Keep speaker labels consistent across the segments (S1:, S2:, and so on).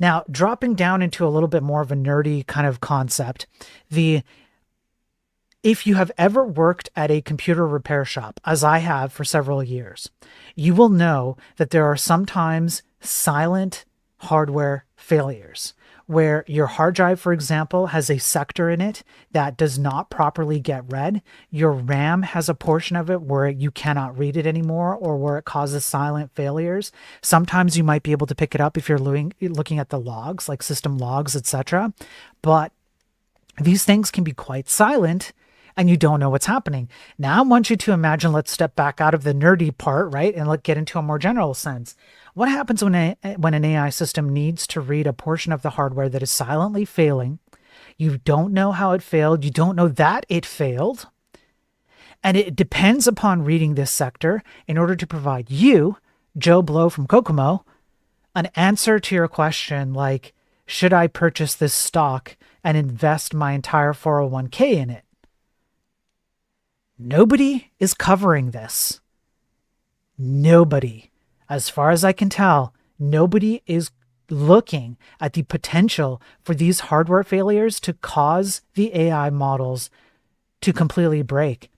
S1: Now, dropping down into a little bit more of a nerdy kind of concept, if you have ever worked at a computer repair shop, as I have for several years, you will know that there are sometimes silent hardware failures where your hard drive, for example, has a sector in it that does not properly get read. Your RAM has a portion of it where you cannot read it anymore or where it causes silent failures. Sometimes you might be able to pick it up if you're looking at the logs, like system logs, etc. But these things can be quite silent and you don't know what's happening. Now I want you to imagine, let's step back out of the nerdy part, right? And let's get into a more general sense. What happens when an AI system needs to read a portion of the hardware that is silently failing? You don't know how it failed. You don't know that it failed. And it depends upon reading this sector in order to provide you, Joe Blow from Kokomo, an answer to your question like, should I purchase this stock and invest my entire 401k in it? Nobody is covering this. Nobody. As far as I can tell, nobody is looking at the potential for these hardware failures to cause the AI models to completely break.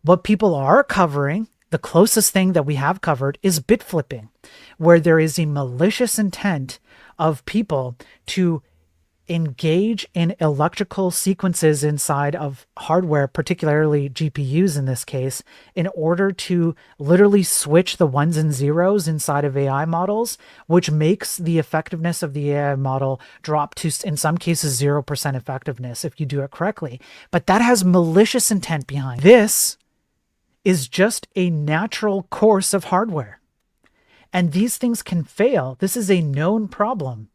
S1: What people are covering, the closest thing that we have covered, is bit flipping, where there is a malicious intent of people to engage in electrical sequences inside of hardware, particularly GPUs in this case, in order to literally switch the ones and zeros inside of AI models, which makes the effectiveness of the AI model drop to, in some cases, 0% effectiveness if you do it correctly. But that has malicious intent behind it. This is just a natural course of hardware. And these things can fail. This is a known problem.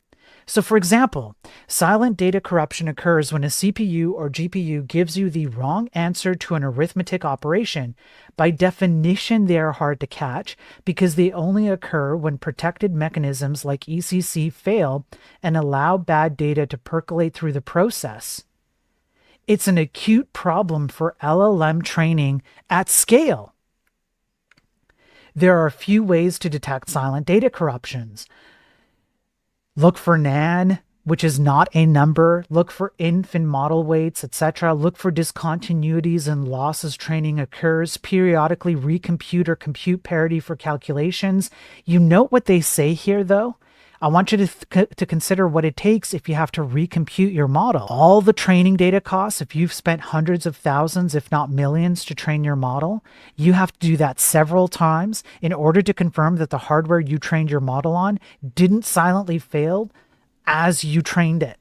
S1: So for example, silent data corruption occurs when a CPU or GPU gives you the wrong answer to an arithmetic operation. By definition, they are hard to catch because they only occur when protected mechanisms like ECC fail and allow bad data to percolate through the process. It's an acute problem for LLM training at scale. There are a few ways to detect silent data corruptions. Look for NaN, which is not a number. Look for inf in model weights, etc. Look for discontinuities and losses training occurs. Periodically recompute or compute parity for calculations. You note what they say here, though? I want you to consider what it takes if you have to recompute your model. All the training data costs, if you've spent hundreds of thousands, if not millions, to train your model, you have to do that several times in order to confirm that the hardware you trained your model on didn't silently fail as you trained it.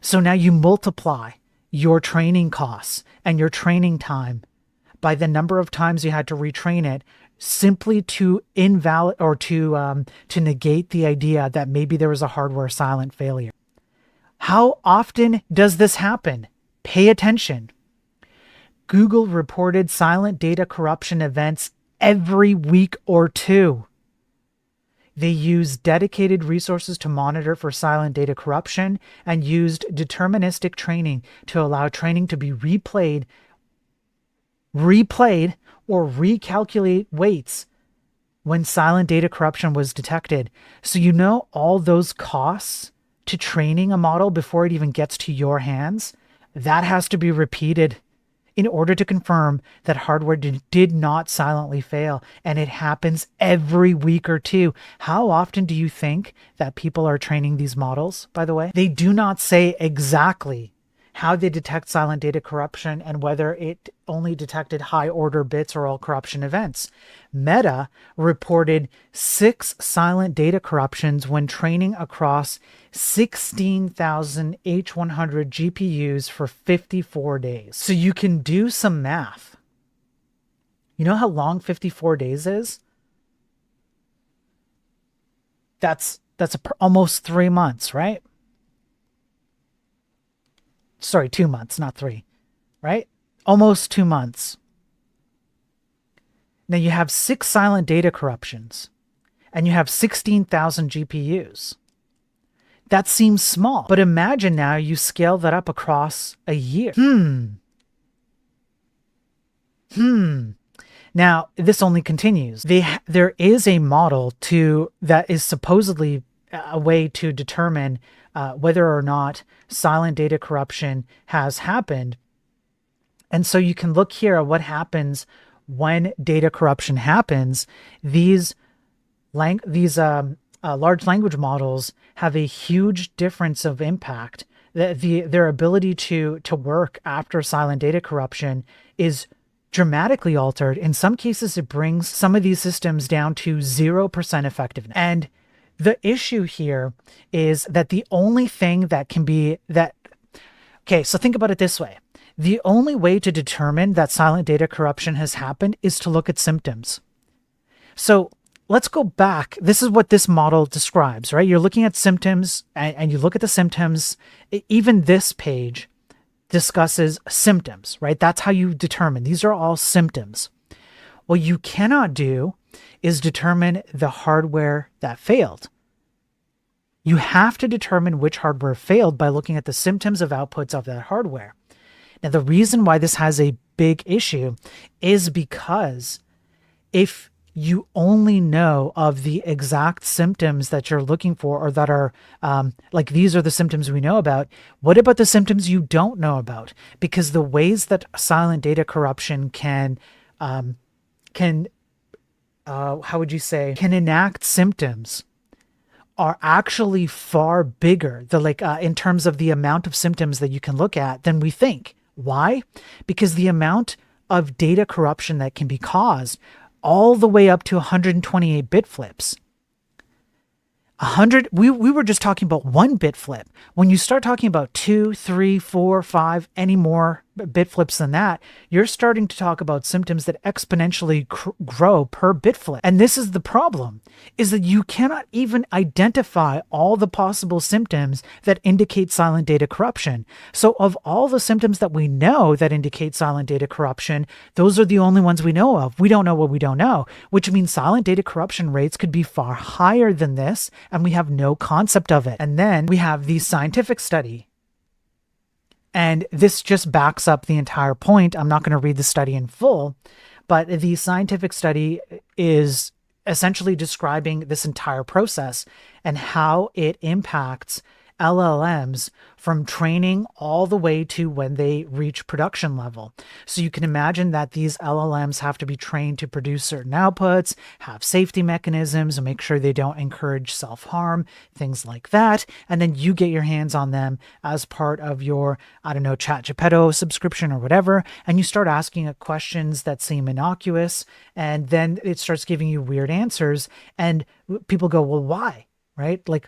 S1: So now you multiply your training costs and your training time by the number of times you had to retrain it, simply to invalid or to negate the idea that maybe there was a hardware silent failure. How often does this happen? Pay attention. Google reported silent data corruption events every week or two. They used dedicated resources to monitor for silent data corruption and used deterministic training to allow training to be replayed or recalculate weights when silent data corruption was detected. So you know all those costs to training a model before it even gets to your hands, that has to be repeated in order to confirm that hardware did not silently fail. And it happens every week or two. How often do you think that people are training these models, by the way? They do not say exactly how they detect silent data corruption and whether it only detected high order bits or all corruption events. Meta reported 6 silent data corruptions when training across 16,000 H100 GPUs for 54 days. So you can do some math. You know how long 54 days is? That's almost 3 months, right? Sorry, 2 months, not 3, right? Almost 2 months. Now you have 6 silent data corruptions and you have 16,000 GPUs. That seems small, but imagine now you scale that up across a year. Now, this only continues. There is a model that is supposedly a way to determine whether or not silent data corruption has happened. And so you can look here at what happens when data corruption happens. These large language models have a huge difference of impact. Their ability to work after silent data corruption is dramatically altered. In some cases, it brings some of these systems down to 0% effectiveness. And the issue here is that the only thing that can be that, okay, so think about it this way. The only way to determine that silent data corruption has happened is to look at symptoms. So let's go back. This is what this model describes, right? You're looking at symptoms and you look at the symptoms. Even this page discusses symptoms, right? That's how you determine. These are all symptoms. What you cannot do is determine the hardware that failed. You have to determine which hardware failed by looking at the symptoms of outputs of that hardware. Now, the reason why this has a big issue is because if you only know of the exact symptoms that you're looking for, or that are like, these are the symptoms we know about, what about the symptoms you don't know about? Because the ways that silent data corruption can enact symptoms are actually far bigger, in terms of the amount of symptoms that you can look at, than we think. Why? Because the amount of data corruption that can be caused, all the way up to 128 bit flips. We were just talking about 1 bit flip. When you start talking about 2, 3, 4, 5, any more bit flips than that, you're starting to talk about symptoms that exponentially grow per bit flip. And this is the problem, is that you cannot even identify all the possible symptoms that indicate silent data corruption. So of all the symptoms that we know that indicate silent data corruption, those are the only ones we know of. We don't know what we don't know, which means silent data corruption rates could be far higher than this, and we have no concept of it. And then we have the scientific study. And this just backs up the entire point. I'm not going to read the study in full, but the scientific study is essentially describing this entire process and how it impacts LLMs from training all the way to when they reach production level. So you can imagine that these LLMs have to be trained to produce certain outputs, have safety mechanisms, and make sure they don't encourage self-harm, things like that. And then you get your hands on them as part of your, ChatGPT subscription or whatever, and you start asking it questions that seem innocuous, and then it starts giving you weird answers, and people go, well, why? Right? Like,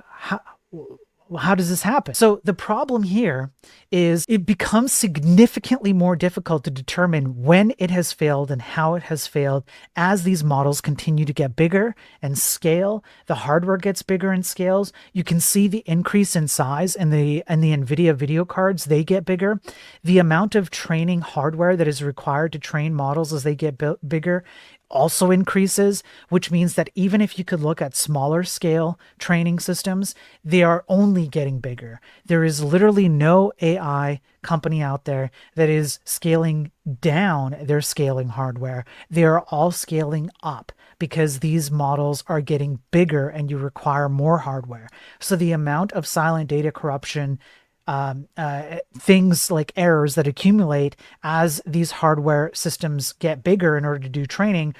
S1: how does this happen? So the problem here is it becomes significantly more difficult to determine when it has failed and how it has failed as these models continue to get bigger and scale. The hardware gets bigger and scales. You can see the increase in size and the NVIDIA video cards, they get bigger. The amount of training hardware that is required to train models as they get bigger also increases, which means that even if you could look at smaller scale training systems, they are only getting bigger. There is literally no AI company out there that is scaling down their scaling hardware. They are all scaling up because these models are getting bigger and you require more hardware. So the amount of silent data corruption, things like errors that accumulate as these hardware systems get bigger in order to do training,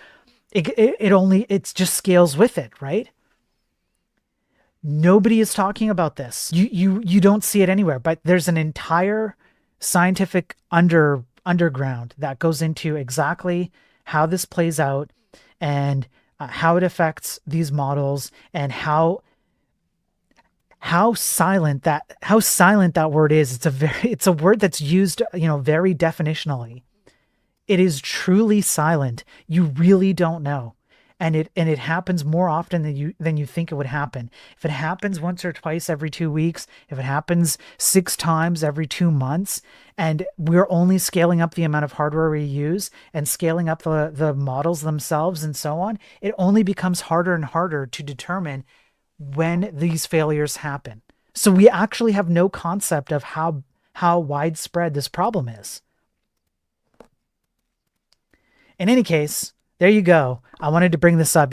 S1: it just scales with it, right? Nobody is talking about this. You don't see it anywhere, but there's an entire scientific underground that goes into exactly how this plays out and how it affects these models and how silent that word is. It's a word that's used, very definitionally. It is truly silent. You really don't know. And it happens more often than you think it would happen. If it happens once or twice every 2 weeks, if it happens 6 times every 2 months, and we're only scaling up the amount of hardware we use and scaling up the models themselves and so on, it only becomes harder and harder to determine when these failures happen. So we actually have no concept of how widespread this problem is. In any case, there you go. I wanted to bring this up.